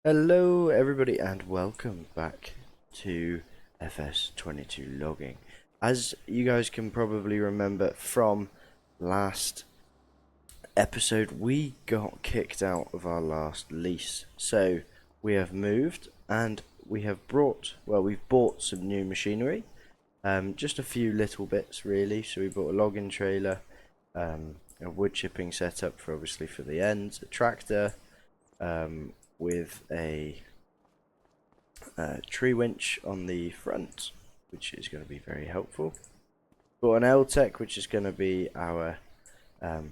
Hello everybody and welcome back to FS22 logging. As you guys can probably remember from last episode, we got kicked out of our last lease. So we have moved and we've bought some new machinery. Just a few little bits really. So we bought a logging trailer, a wood chipping setup for obviously for the ends, a tractor, with a tree winch on the front, which is going to be very helpful. Got an L-Tech, which is going to be our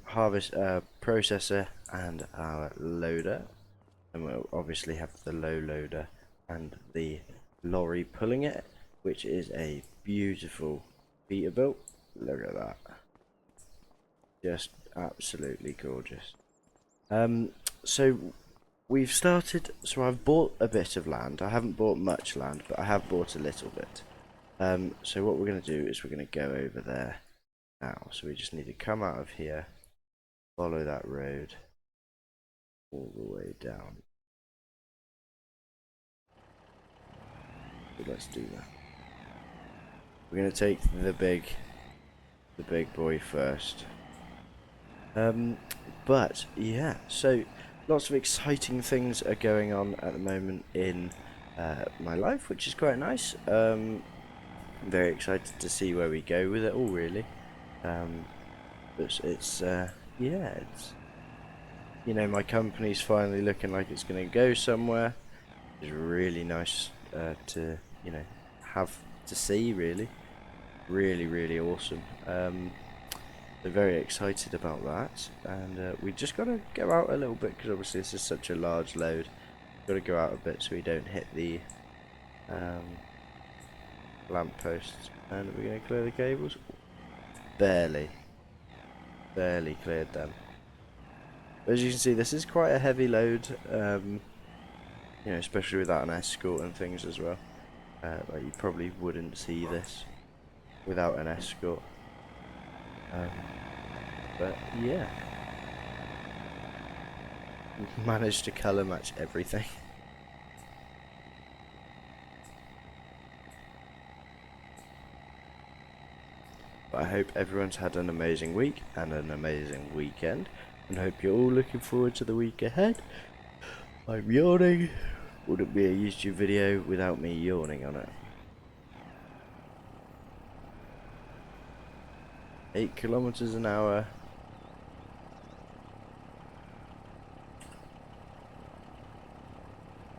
harvest processor and our loader, and we'll obviously have the low loader and the lorry pulling it, which is a beautiful Peterbilt. Look at that, just absolutely gorgeous. So we've started, so I've bought a bit of land. I haven't bought much land, but I have bought a little bit. So what we're going to do is we're going to go over there now. So we just need to come out of here, follow that road all the way down. So let's do that. We're going to take the big boy first. But yeah, so lots of exciting things are going on at the moment in my life, which is quite nice. I'm very excited to see where we go with it all, really. But it's yeah, it's, you know, my company's finally looking like it's going to go somewhere. It's really nice to, you know, have to see, really. Really awesome. They're very excited about that, and we just got to go out a little bit because obviously this is such a large load. Got to go out a bit so we don't hit the lamp posts. And we're going to clear the cables. Barely cleared them. But as you can see, this is quite a heavy load. You know, especially without an escort and things as well. Like you probably wouldn't see this without an escort. But yeah, we've managed to colour match everything. But I hope everyone's had an amazing week and an amazing weekend, and hope you're all looking forward to the week ahead. I'm yawning. Wouldn't be a YouTube video without me yawning on it. 8 kilometers an hour.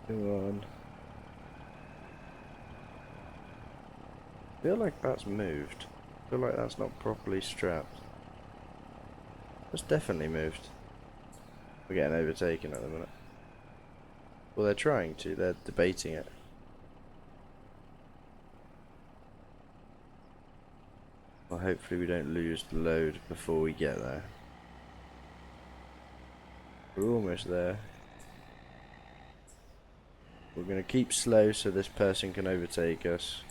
Come on. I feel like that's moved. I feel like that's not properly strapped. That's definitely moved. We're getting overtaken at the minute. Well, they're trying to. They're debating it. Well, hopefully we don't lose the load before we get there. We're almost there. We're going to keep slow so this person can overtake us.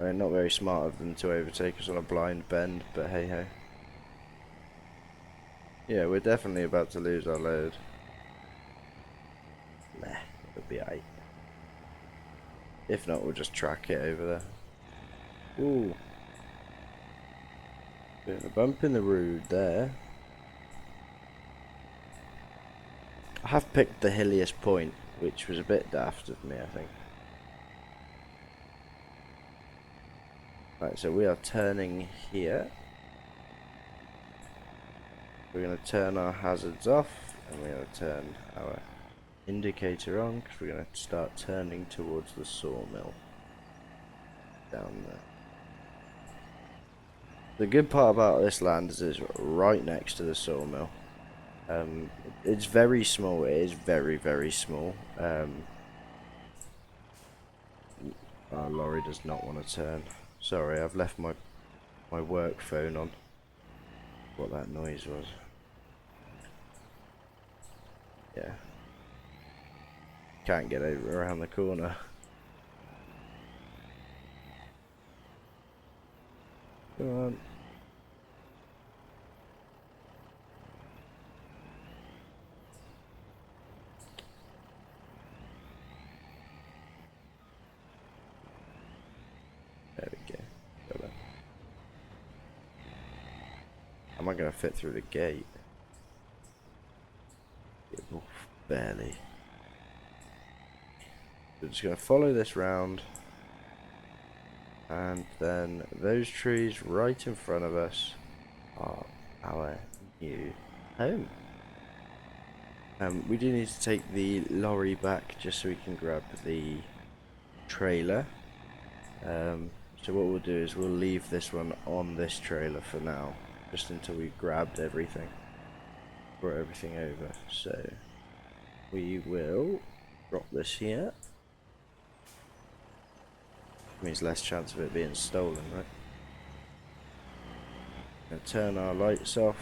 I mean, not very smart of them to overtake us on a blind bend, but hey ho. Yeah, we're definitely about to lose our load. Nah, it'll be alright. If not, we'll just track it over there. Ooh. Bit of a bump in the road there. I have picked the hilliest point, which was a bit daft of me, I think. Right, so we are turning here. We're going to turn our hazards off, and we're going to turn our indicator on, because we're going to start turning towards the sawmill. Down there. The good part about this land is it's right next to the sawmill. It's very small. It is very small. Our lorry does not want to turn. Sorry, I've left my work phone on. What that noise was. Yeah. Can't get over around the corner. Come on. am I going to fit through the gate? Barely. We're just going to follow this round. And then those trees right in front of us are our new home. We do need to take the lorry back just so we can grab the trailer. So what we'll do is we'll leave this one on this trailer for now, just until we've grabbed everything, brought everything over. So we will drop this here. Means less chance of it being stolen, right? Gonna turn our lights off.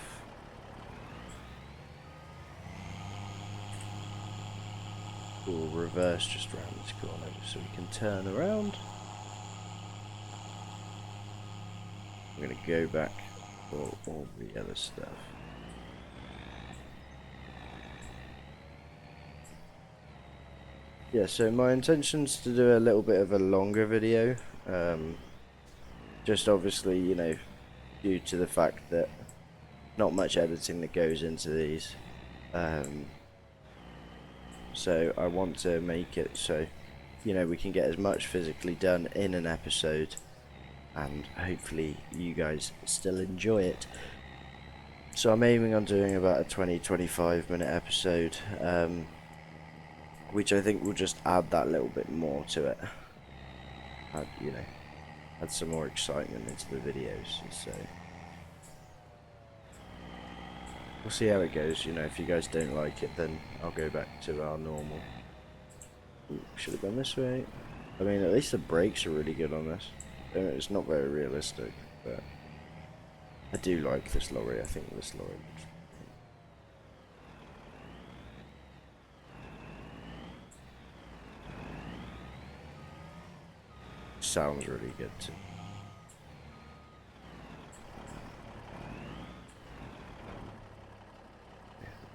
We'll reverse just around this corner so we can turn around. I'm gonna go back for all the other stuff. Yeah, so my intention's to do a little bit of a longer video. Just obviously, you know, due to the fact that not much editing that goes into these. So I want to make it so, you know, we can get as much physically done in an episode, and hopefully you guys still enjoy it. So I'm aiming on doing about a 20-25 minute episode, which I think will just add that little bit more to it. You know, add some more excitement into the videos. So we'll see how it goes. You know, if you guys don't like it, then I'll go back to our normal. Ooh, should have gone this way. I mean, at least the brakes are really good on this. It's not very realistic, but I do like this lorry. I think this lorry looks sounds really good too.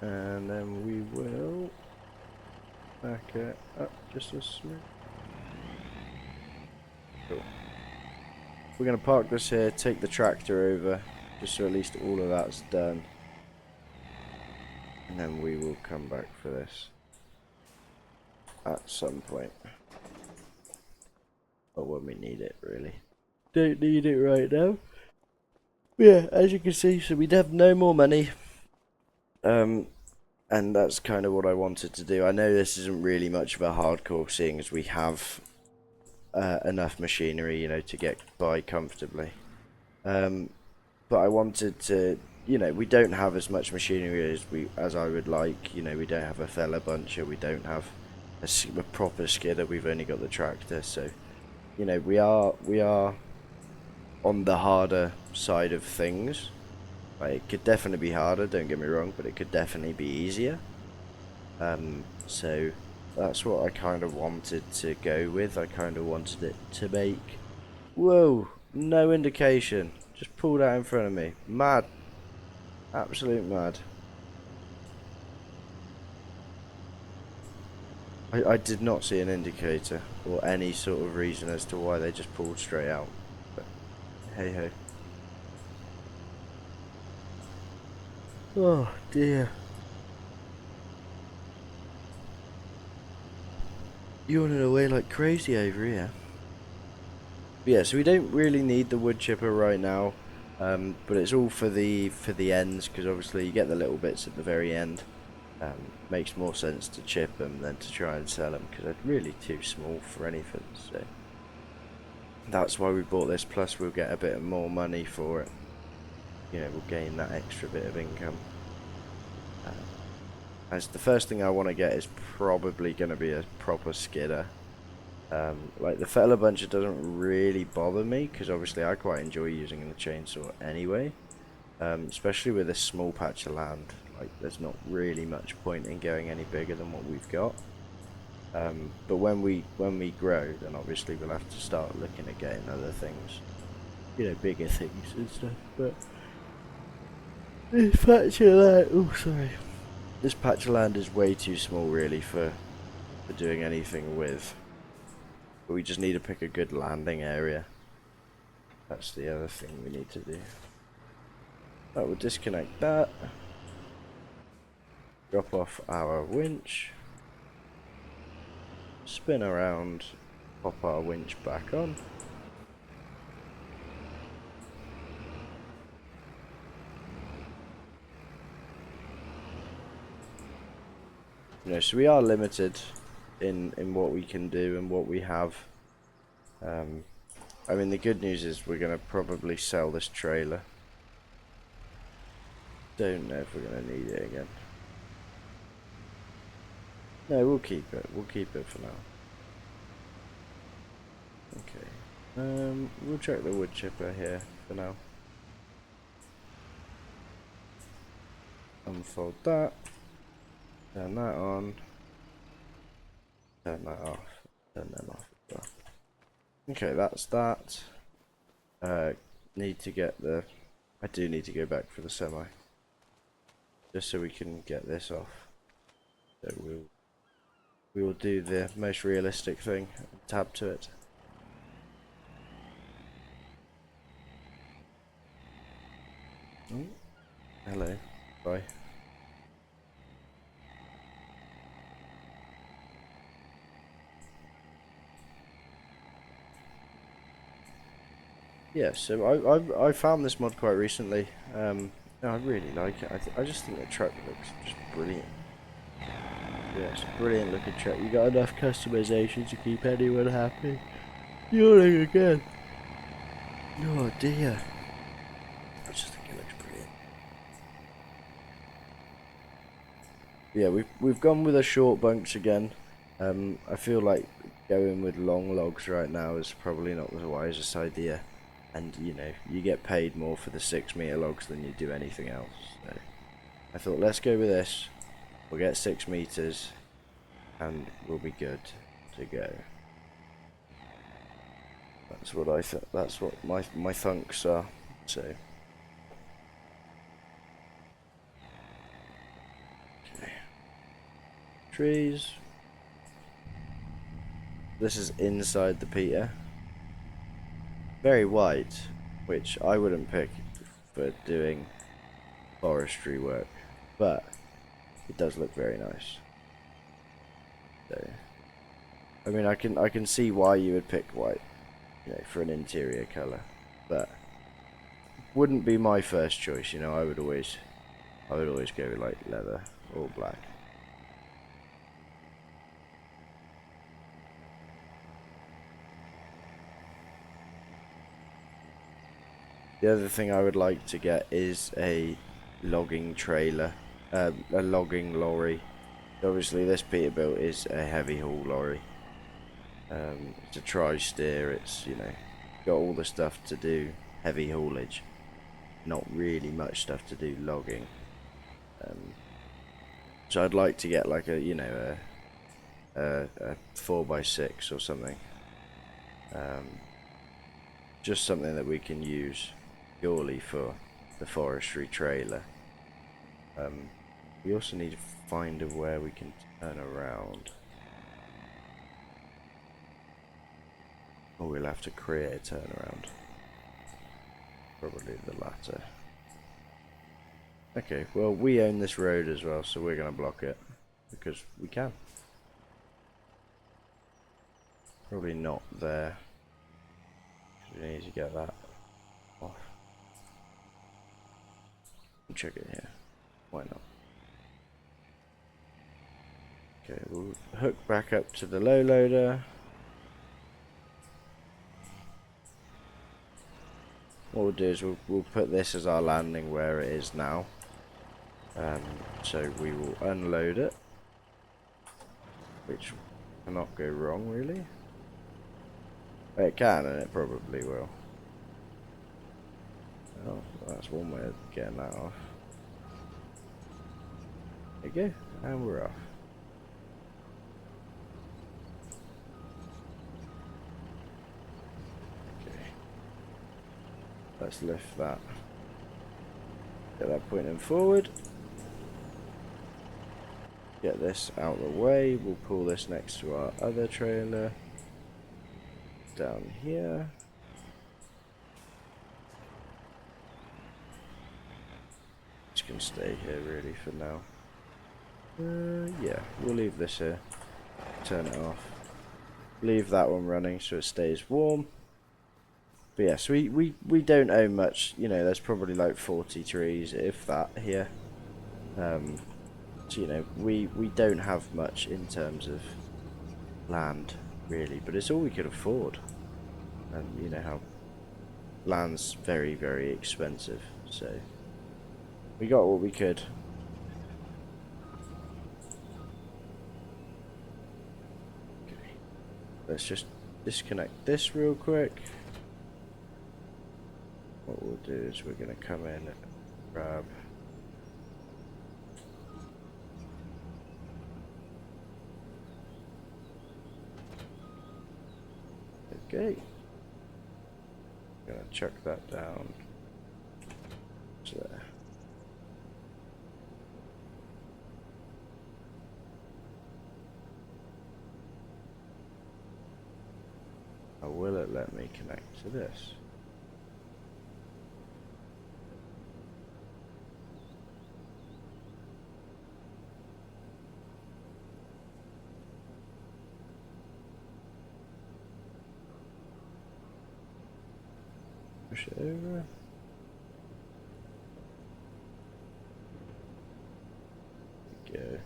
And then we will back it up just a smidge. Cool. We're going to park this here, take the tractor over, just so at least all of that's done. And then we will come back for this at some point. Or when we need it, really. Don't need it right now. Yeah, as you can see, so we'd have no more money. And that's kind of what I wanted to do. I know this isn't really much of a hardcore, seeing as we have enough machinery, you know, to get by comfortably. But I wanted to, you know, we don't have as much machinery as I would like. You know, we don't have a fella buncher, we don't have a proper skidder. We've only got the tractor, so you know, we are on the harder side of things. Like, it could definitely be harder, don't get me wrong, but it could definitely be easier. So that's what I kind of wanted to go with. I kind of wanted it to make... Whoa, no indication. Just pulled out in front of me. Mad. Absolute mad. I did not see an indicator or any sort of reason as to why they just pulled straight out. But hey ho. Oh dear. Yawning away like crazy over here. But yeah, so we don't really need the wood chipper right now, but it's all for the ends, because obviously you get the little bits at the very end. Makes more sense to chip them than to try and sell them, because they're really too small for anything. So that's why we bought this. Plus we'll get a bit more money for it. You know, we'll gain that extra bit of income. As the first thing I want to get is probably going to be a proper skidder. Like the fella buncher doesn't really bother me, because obviously I quite enjoy using the chainsaw anyway. Especially with this small patch of land. Like, there's not really much point in going any bigger than what we've got. But when we grow, then obviously we'll have to start looking at getting other things, you know, bigger things and stuff. But this patch of land, this patch of land is way too small really for doing anything with. But we just need to pick a good landing area. That's the other thing we need to do. That will disconnect that. Drop off our winch. Spin around. Pop our winch back on. You know, so we are limited in what we can do and what we have. I mean, the good news is we're going to probably sell this trailer. Don't know if we're going to need it again. No, we'll keep it. We'll keep it for now. Okay. We'll check the wood chipper here for now. Unfold that. Turn that on. Turn that off. Turn them off as well. Okay, that's that. Need to get the... I do need to go back for the semi. Just so we can get this off. So we will do the most realistic thing. Tab to it. Oh, hello. Bye. Yeah, so I found this mod quite recently. I really like it. I just think the truck looks just brilliant. Yeah, it's a brilliant looking truck. You got enough customization to keep anyone happy. Yawning again. Oh dear. I just think it looks brilliant. Yeah, we've gone with a short bunks again. I feel like going with long logs right now is probably not the wisest idea. And you know, you get paid more for the 6 meter logs than you do anything else. So I thought, let's go with this. We'll get 6 meters, and we'll be good to go. That's what I thought. That's what my thunks are. So okay. Trees. This is inside the peter. Very wide, which I wouldn't pick for doing forestry work, but it does look very nice. So, I mean, I can see why you would pick white, you know, for an interior color, but wouldn't be my first choice. You know, I would always go with like leather or black. The other thing I would like to get is a logging trailer, a logging lorry. Obviously this Peterbilt is a heavy haul lorry. It's a tri-steer, it's, you know, got all the stuff to do heavy haulage. Not really much stuff to do logging. So I'd like to get like a, you know, a 4x6 or something. Just something that we can use purely for the forestry trailer. We also need to find where we can turn around. Or we'll have to create a turnaround. Probably the latter. Okay, well we own this road as well, so we're gonna block it. Because we can. Probably not there. We need to get that off. Check it here. Why not? Okay, we'll hook back up to the low loader. What we'll do is we'll put this as our landing where it is now. So we will unload it, which cannot go wrong really. It can, and it probably will. Oh, that's one way of getting that off. There you go, and we're off. Okay. Let's lift that. Get that pointing forward. Get this out of the way. We'll pull this next to our other trailer. Down here. stay here really for now. Yeah, we'll leave this here. Turn it off. Leave that one running so it stays warm. But yes, we don't own much. You know, there's probably like 40 trees, if that, here. So, you know, we don't have much in terms of land, really. But it's all we could afford. And you know how land's very, very expensive. So, we got what we could. Okay. Let's just disconnect this real quick. What we'll do is we're going to come in and grab okay. I'm going to chuck that down to there. Or will it let me connect to this? Push it over. There we go.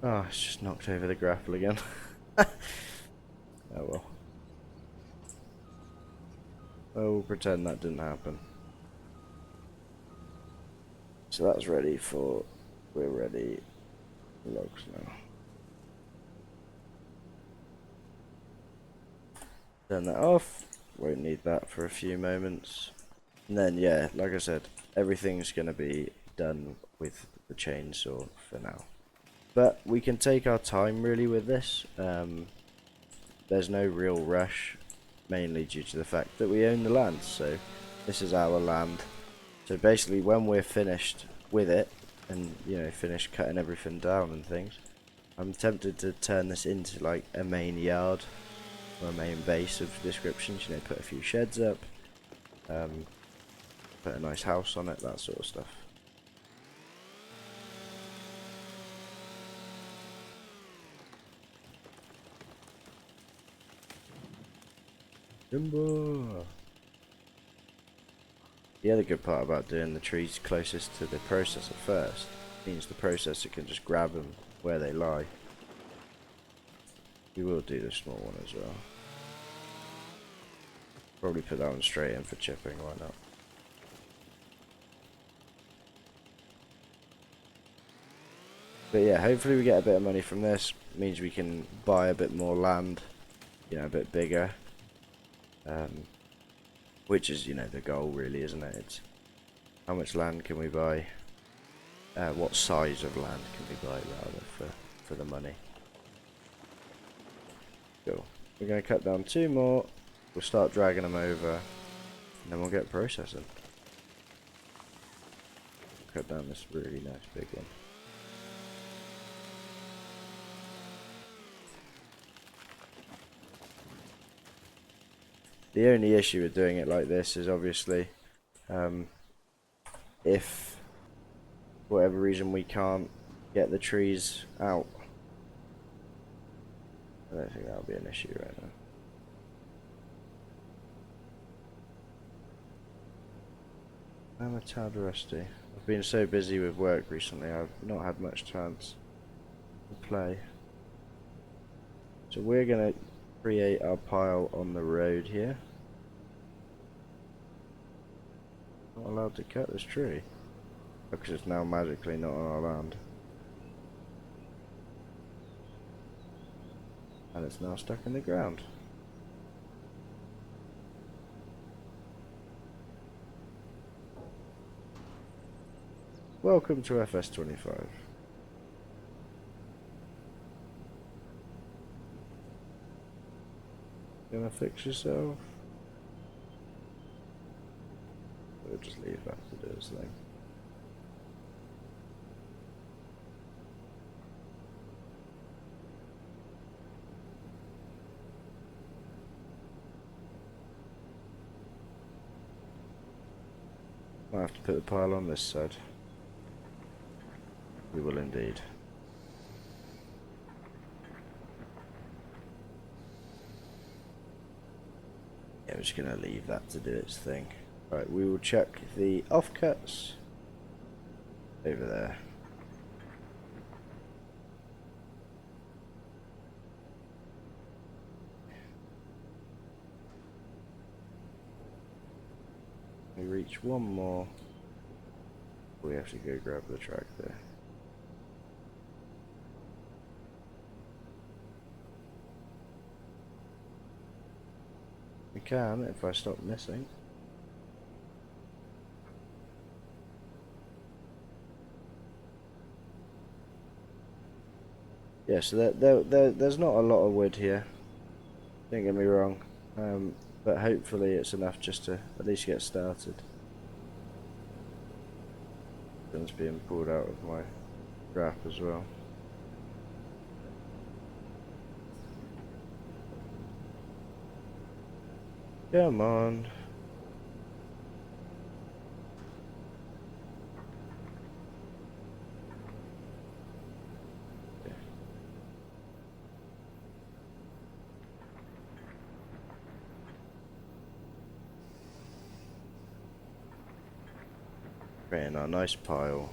Oh, it's just knocked over the grapple again. Oh well. Oh, we'll pretend that didn't happen. So that's ready for... We're ready. Logs now. Turn that off. Won't need that for a few moments. And then, yeah, like I said, everything's going to be done with the chainsaw for now. But we can take our time really with this. There's no real rush, mainly due to the fact that we own the land. So this is our land. So basically when we're finished with it, and you know, finished cutting everything down and things, I'm tempted to turn this into like a main yard. Or a main base of descriptions, you know, put a few sheds up, put a nice house on it, that sort of stuff. Timber. The other good part about doing the trees closest to the processor first means the processor can just grab them where they lie. We will do the small one as well. Probably put that one straight in for chipping, why not? But yeah, hopefully we get a bit of money from this. It means we can buy a bit more land, you know, a bit bigger. Which is, you know, the goal really, isn't it? It's how much land can we buy? What size of land can we buy, rather, for the money. Cool. We're going to cut down 2 more. We'll start dragging them over, and then we'll get processing. Cut down this really nice big one. The only issue with doing it like this is obviously if for whatever reason we can't get the trees out. I don't think that'll be an issue right now. I'm a tad rusty. I've been so busy with work recently, I've not had much chance to play. So we're going to create our pile on the road here. Not allowed to cut this tree because it's now magically not on our land. And it's now stuck in the ground. Welcome to FS25. Gonna fix yourself? We'll just leave that to do its thing. have to put the pile on this side. We will indeed. Yeah, I'm just going to leave that to do its thing. Right, we will check the offcuts over there. We reach one more. We have to go grab the tractor. We can if I stop missing. Yeah, so there's not a lot of wood here. Don't get me wrong. But hopefully it's enough just to at least get started. It's being pulled out of my wrap as well. Come on. Creating our nice pile.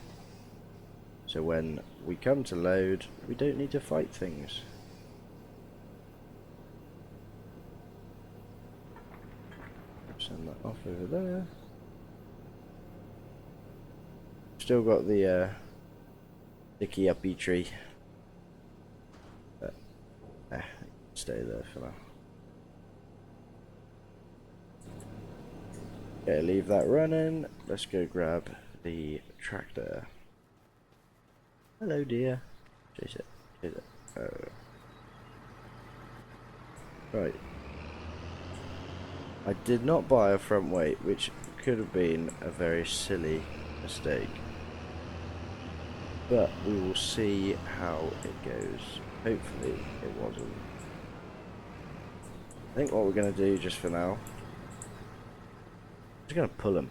So when we come to load, we don't need to fight things. Send that off over there. Still got the sticky uppy tree. But stay there for now. Okay, leave that running. Let's go grab the tractor. Hello, dear. Chase it. Chase it. Right. I did not buy a front weight, which could have been a very silly mistake. But we will see how it goes. Hopefully it wasn't. I think what we're going to do just for now, I'm just going to pull them.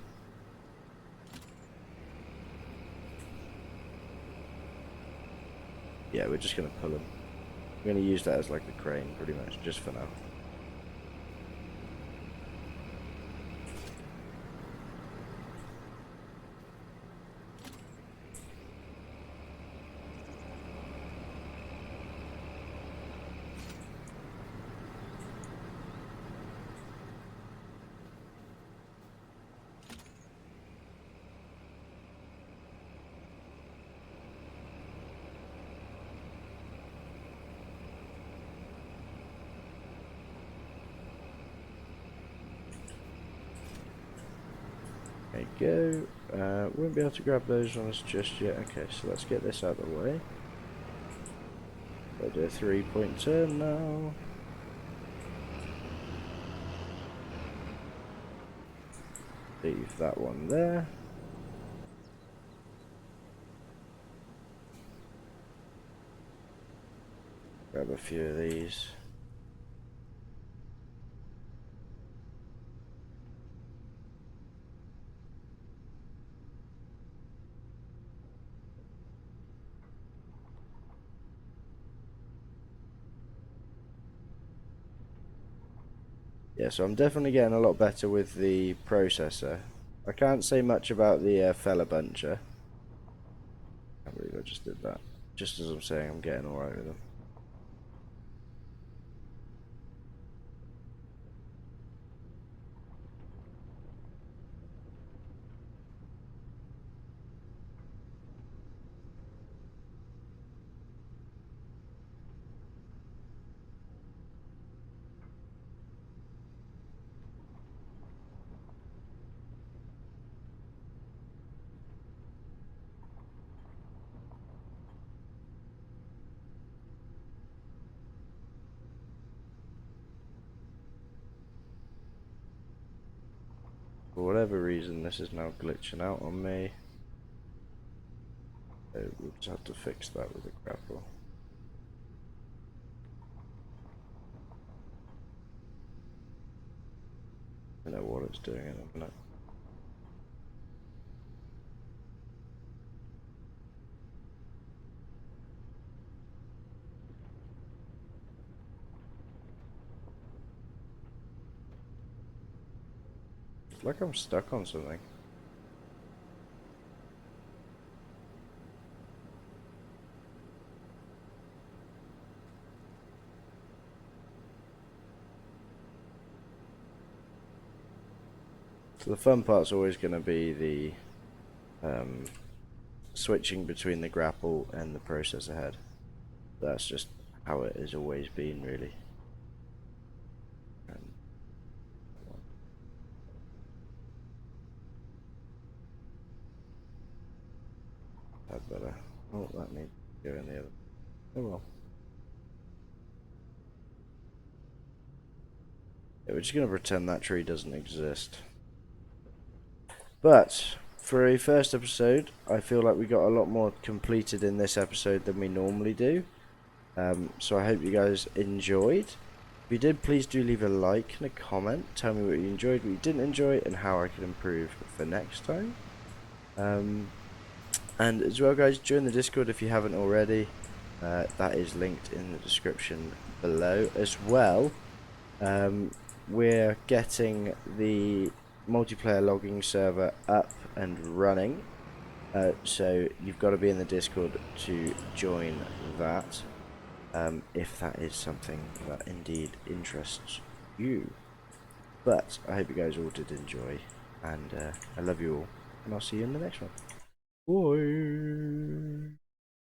Yeah, we're just going to pull them. We're going to use that as like the crane pretty much, just for now. There you go. Won't be able to grab those ones just yet. Okay, so let's get this out of the way. I'll do a 3-point turn now. Leave that one there. Grab a few of these. Yeah, so I'm definitely getting a lot better with the processor. I can't say much about the fella buncher. I can't believe I just did that. Just as I'm saying, I'm getting alright with them. For whatever reason, this is now glitching out on me. So we'll just have to fix that with the grapple. I don't know what it's doing in a minute. like I'm stuck on something. So the fun part's always going to be the switching between the grapple and the processor head. That's just how it has always been, really. Had better. Oh, that needs to go in the other. Oh well. Yeah, we're just going to pretend that tree doesn't exist. But for a first episode, I feel like we got a lot more completed in this episode than we normally do. So I hope you guys enjoyed. If you did, please do leave a like and a comment. Tell me what you enjoyed, what you didn't enjoy, and how I can improve for next time. And as well, guys, join the Discord if you haven't already. That is linked in the description below. As well, we're getting the multiplayer logging server up and running. So you've got to be in the Discord to join that. If that is something that indeed interests you. But I hope you guys all did enjoy, and I love you all, and I'll see you in the next one. Bye.